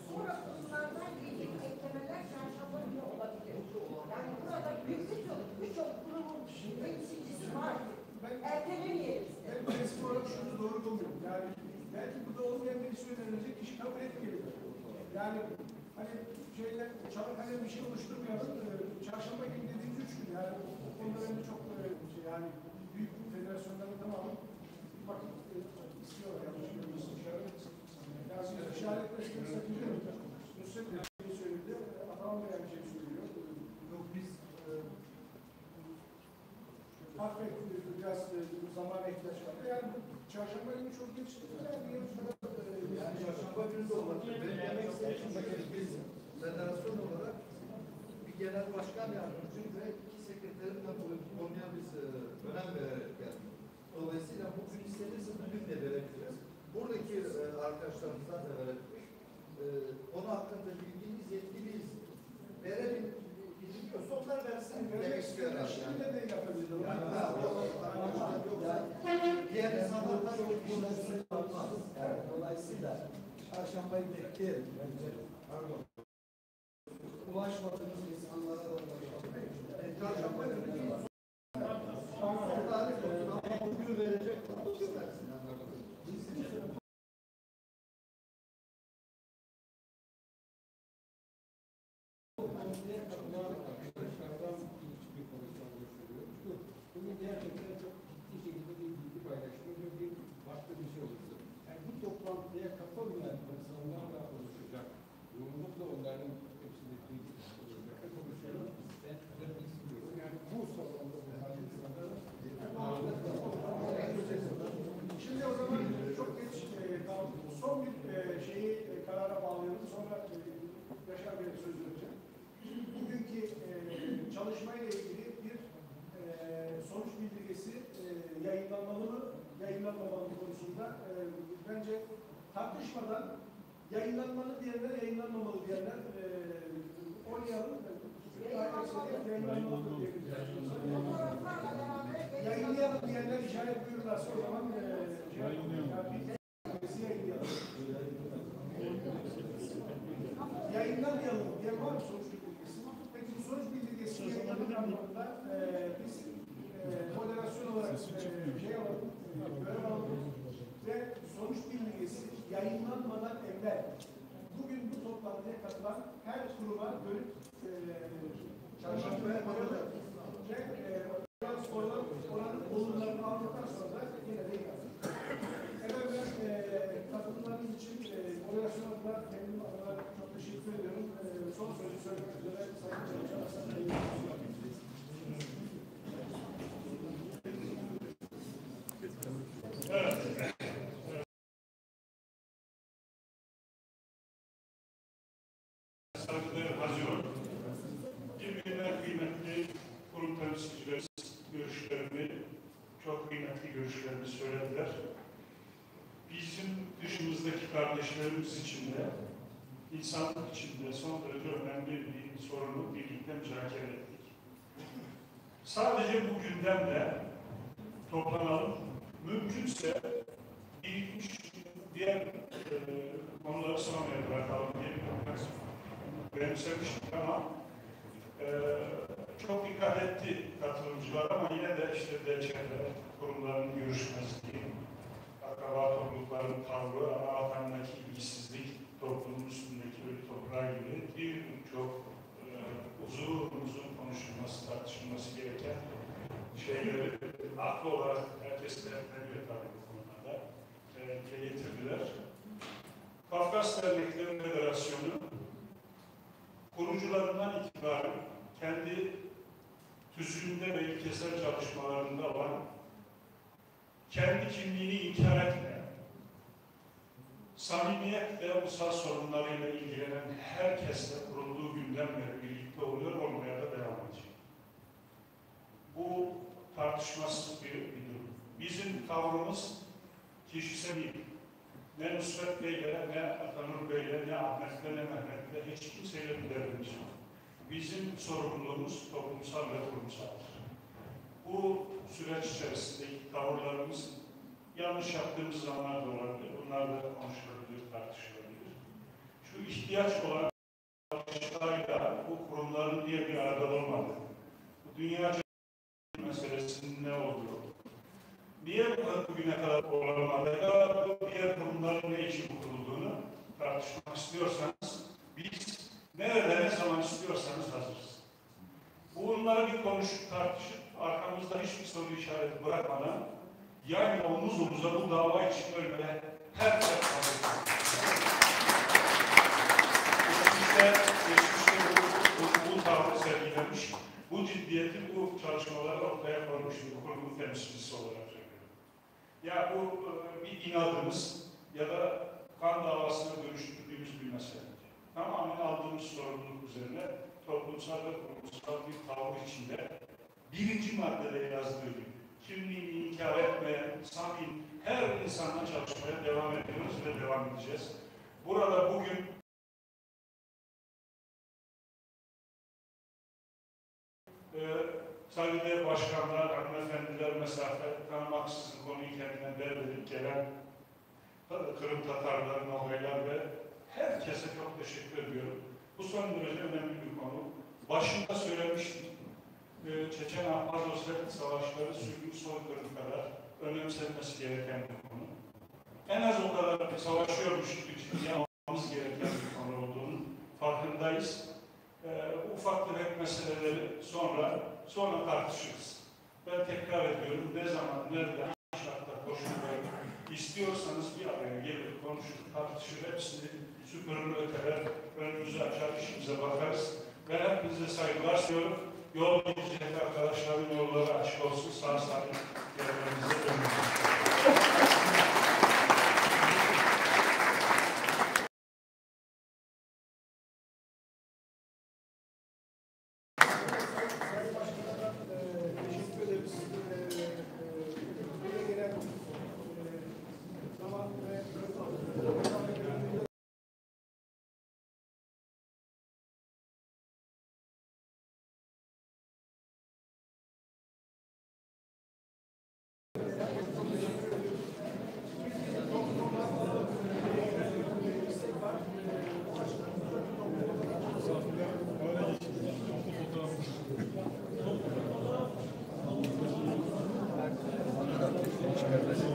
sonra bunlardan gelecek eklemeler çarşamba günü olabilir. Yani burada birçok kurumun temsilcisi var. Ertelemeyelim. Ben prensip olarak şunu doğru bulmuyorum. Yani belki burada olmayan birisi önerilecek kişi kabul etmeyebilir. Yani hani Çanakkale'de bir şey oluşturmayalım. Çarşamba günü dediğimiz 3 gün. Yani o konuda bence çok yani büyük federasyonların tamamı vakit istiyorlar. Yani işaretleştirmek sakınıyorum. Nusret de bir şey söyledi. Ataman da bir şey söylüyor. Yok biz Affet biraz zaman ihtiyaç var. Yani bu çarşamba günü çok geç değil. yani çarşamba günü de olabilir. Benim demek istediğim biz federasyon olarak bir genel başkan yardımcı ve 2 sekreterin de bu konuya biz önem vererek geldik. Dolayısıyla bugün istenirse bugün de verebiliriz. Buradaki arkadaşlarımızdan da verebiliriz. Konu hakkında bilgimiz, yetkiliyiz. Verelim. Bilmiyorsa onlar versin. Demek istiyorlar. Şimdi de yapabilirim. Diğer insanlardan çok konuşmayı olmaz. Dolayısıyla çarşambayı bekleyelim. Pardon. Ulaşmadığımız insanlara da ulaşalım. Çarşamba günü ama bugün verecek. Bunun gerçekten çok ciddi şekilde bir bilgi paylaşımı ve bir başka bir şey olurdu. Yani bu toplantıya katılmayan insanlarla oluşacak. Yoğunlukla onların hepsindeki konuşuyorum. Ben özellikle istiyorum. Yani bu salonda bu halde yayınlanmamalı konusunda bence tartışmadan yayınlanmalı diyenler, yayınlanmamalı diyenler oynayalım. Yayınlanmalı yayınlayalım diyenler işaret buyururlarsa o zaman yayınlamayalım diye var mı sonuç bildirgesi? Peki bu sonuç bildirgesi yayınlamak anlamında biz moderasyon olarak alalım, görev alalım ve sonuç bildirgesi yayınlanmadan evvel bugün bu toplantıya katılan her kuruma dönüp çalışmaya koyalım ve oranın olumlarını aldıktan sonra da yine de yazın. Efendim ben katılımlarınız için moderasyon adına memnun adına çok teşekkür ediyorum. Son sözü söylemek üzere Sayın Çalışan Saygıdeğer Hazır, birbirinden kıymetli kurum temsilcileri görüşlerini, çok kıymetli görüşlerini söylediler. Bizim dışımızdaki kardeşlerimiz için de, insanlık için de son derece önemli bir sorunu birlikte müzakere ettik. Sadece bu gündemle toplanalım, mümkünse birikmiş diğer konuları sonraya bırakalım diye bir benimsemiştik ama çok dikkat etti katılımcılar ama yine de işte DÇ'ler, kurumların görüşmezliği, akraba toplulukların tavrı, ana vatandaki ilgisizlik, toplumun üstündeki bir toprağı gibi birçok uzun konuşulması, tartışılması gereken şeyleri haklı olarak herkes değerlendiriyor tabii bu konularda getirdiler. Kafkas Dernekleri Federasyonu kurucularından itibaren kendi tüzüğünde ve ilkesel çalışmalarında olan kendi kimliğini inkar etmeyen, samimiyetle ulusal sorunlarıyla ilgilenen herkesle kurulduğu günden beri birlikte oluyor, olmaya da devam edecek. Bu tartışmasız bir durum. Bizim tavrımız kişisel değil. Ne Nusret Bey'le, ne Atanur Bey'le, ne Ahmet'le, ne Mehmet'le hiç kimseyle bir derdimiz yok. Bizim sorumluluğumuz toplumsal ve kurumsaldır. Bu süreç içerisindeki tavırlarımız yanlış yaptığımız zamanlar da olabilir. Bunlar da konuşulabilir, tartışılabilir. Şu ihtiyaç olan çalıştayla bu kurumların niye bir arada olmadı? Bu dünya meselesinin ne olduğu, niye bugüne kadar olamadı ya bu diğer kurumların ne için kurulduğunu tartışmak istiyorsanız biz nerede ne zaman istiyorsanız hazırız. Bunları bir konuşup tartışıp arkamızda hiçbir soru işareti bırakmadan yani omuz omuza bu dava için ölmeye her şey hazır. Geçmişte bu tavrı sergilemiş, bu ciddiyeti bu çalışmaları ortaya koymuş bir kurumun temsilcisi olarak söylüyorum. Ya bu bir inadımız ya da kan davasına dönüştürdüğümüz bir mesele. Tamamen aldığımız sorumluluk üzerine toplumsal ve kurumsal bir tavır içinde birinci maddede yazdığı gibi kimliğini inkar etmeyen, samimi her insanla çalışmaya devam ediyoruz ve devam edeceğiz. Burada bugün saygıdeğer başkanlar, hanımefendiler mesafe tanımaksızın konuyu kendinden devredip gelen Kırım Tatarlar, Nogaylar ve herkese çok teşekkür ediyorum. Bu son derece önemli bir konu. Başında söylemiştim. Çeçen Ahmazosvet savaşları sürgün soykırım kadar önemsenmesi gereken bir konu. En az o kadar savaşıyormuş gibi ciddiye almamız gereken bir konu olduğunu farkındayız. Ufak tefek meseleleri sonra tartışırız. Ben tekrar ediyorum, ne zaman, nerede, hangi şartta, koşulda istiyorsanız bir araya gelip konuşur, tartışır, hepsini süpürür öteler, önümüzü açar, işimize bakarız. Ben hepinize saygılar sunuyorum. Yol gidecek arkadaşların yolları açık olsun, sağ salim yerlerinize dönün. Sayın Başkan'a teşekkür ederiz. Buraya gelen arkadaşlar.